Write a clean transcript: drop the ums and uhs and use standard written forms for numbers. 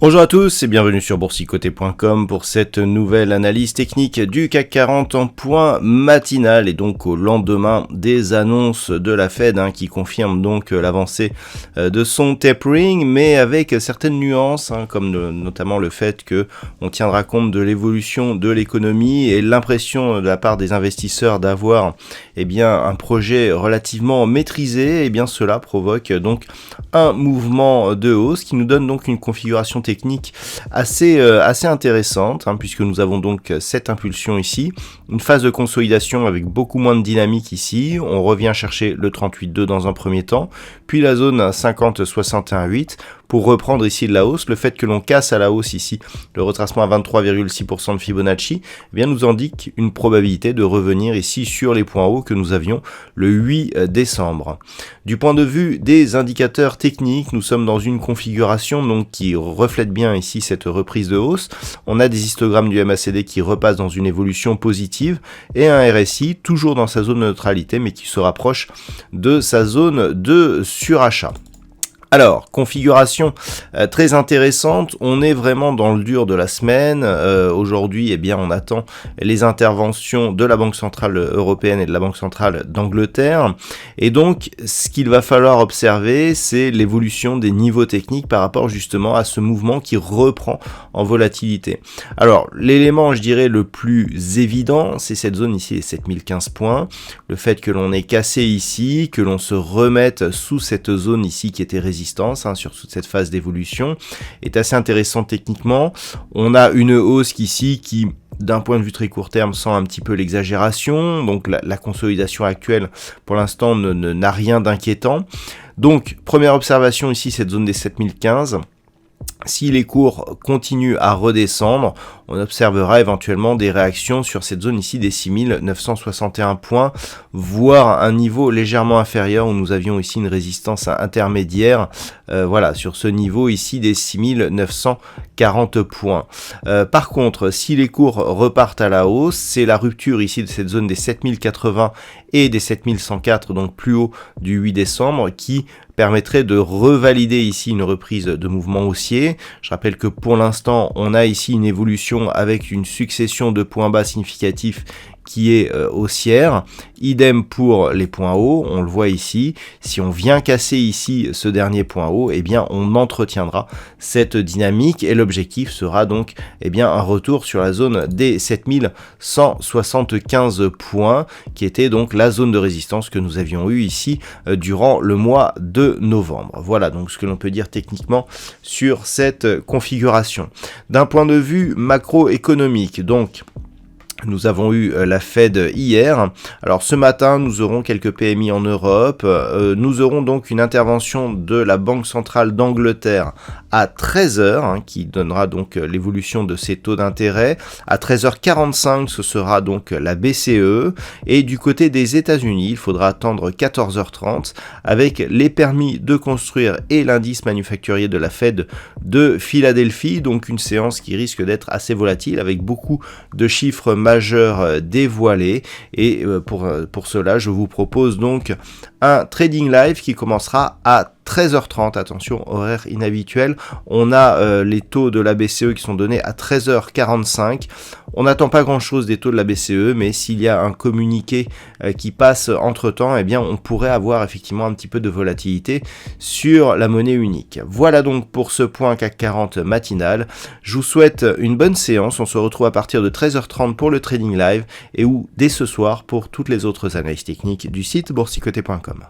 Bonjour à tous et bienvenue sur boursicoté.com pour cette nouvelle analyse technique du CAC 40 en point matinal et donc au lendemain des annonces de la Fed qui confirme donc l'avancée de son tapering, mais avec certaines nuances comme notamment le fait que on tiendra compte de l'évolution de l'économie et l'impression de la part des investisseurs d'avoir un projet relativement maîtrisé. Cela provoque donc un mouvement de hausse qui nous donne donc une configuration technique assez intéressante, puisque nous avons donc cette impulsion ici, une phase de consolidation avec beaucoup moins de dynamique ici, on revient chercher le 38,2 dans un premier temps, puis la zone 50,61,8 pour reprendre ici de la hausse. Le fait que l'on casse à la hausse ici le retracement à 23,6% de Fibonacci nous indique une probabilité de revenir ici sur les points hauts que nous avions le 8 décembre. Du point de vue des indicateurs techniques, nous sommes dans une configuration donc qui reflète bien ici cette reprise de hausse. On a des histogrammes du MACD qui repassent dans une évolution positive et un RSI toujours dans sa zone de neutralité mais qui se rapproche de sa zone de surachat. Alors, configuration très intéressante, on est vraiment dans le dur de la semaine. Aujourd'hui, on attend les interventions de la Banque Centrale Européenne et de la Banque Centrale d'Angleterre. Et donc, ce qu'il va falloir observer, c'est l'évolution des niveaux techniques par rapport justement à ce mouvement qui reprend en volatilité. Alors, l'élément, je dirais, le plus évident, c'est cette zone ici, les 7015 points. Le fait que l'on ait cassé ici, que l'on se remette sous cette zone ici qui était résistante, sur toute cette phase d'évolution est assez intéressant techniquement. On a une hausse ici qui, d'un point de vue très court terme, sent un petit peu l'exagération. Donc la consolidation actuelle, pour l'instant, n'a rien d'inquiétant. Donc, première observation ici, cette zone des 7015. Si les cours continuent à redescendre, on observera éventuellement des réactions sur cette zone ici des 6961 points, voire un niveau légèrement inférieur où nous avions ici une résistance intermédiaire, sur ce niveau ici des 6940 points. Par contre, si les cours repartent à la hausse, c'est la rupture ici de cette zone des 7080 et des 7104, donc plus haut du 8 décembre, qui permettrait de revalider ici une reprise de mouvement haussier. Je rappelle que pour l'instant, on a ici une évolution avec une succession de points bas significatifs qui est haussière. Idem pour les points hauts, on le voit ici. Si on vient casser ici ce dernier point haut, on entretiendra cette dynamique et l'objectif sera donc un retour sur la zone des 7175 points qui était donc la zone de résistance que nous avions eu ici durant le mois de novembre. Voilà donc ce que l'on peut dire techniquement sur cette configuration. D'un point de vue macroéconomique, donc nous avons eu la Fed hier. Alors ce matin, nous aurons quelques PMI en Europe. Nous aurons donc une intervention de la Banque Centrale d'Angleterre à 13h, qui donnera donc l'évolution de ces taux d'intérêt. À 13h45, ce sera donc la BCE. Et du côté des États-Unis, il faudra attendre 14h30 avec les permis de construire et l'indice manufacturier de la Fed de Philadelphie. Donc une séance qui risque d'être assez volatile avec beaucoup de chiffres majeurs dévoilés et pour cela je vous propose donc un trading live qui commencera à 13h30, attention, horaire inhabituel. On a les taux de la BCE qui sont donnés à 13h45. On n'attend pas grand-chose des taux de la BCE, mais s'il y a un communiqué qui passe entre-temps, on pourrait avoir effectivement un petit peu de volatilité sur la monnaie unique. Voilà donc pour ce point CAC 40 matinal. Je vous souhaite une bonne séance. On se retrouve à partir de 13h30 pour le trading live et dès ce soir pour toutes les autres analyses techniques du site boursicoté.com.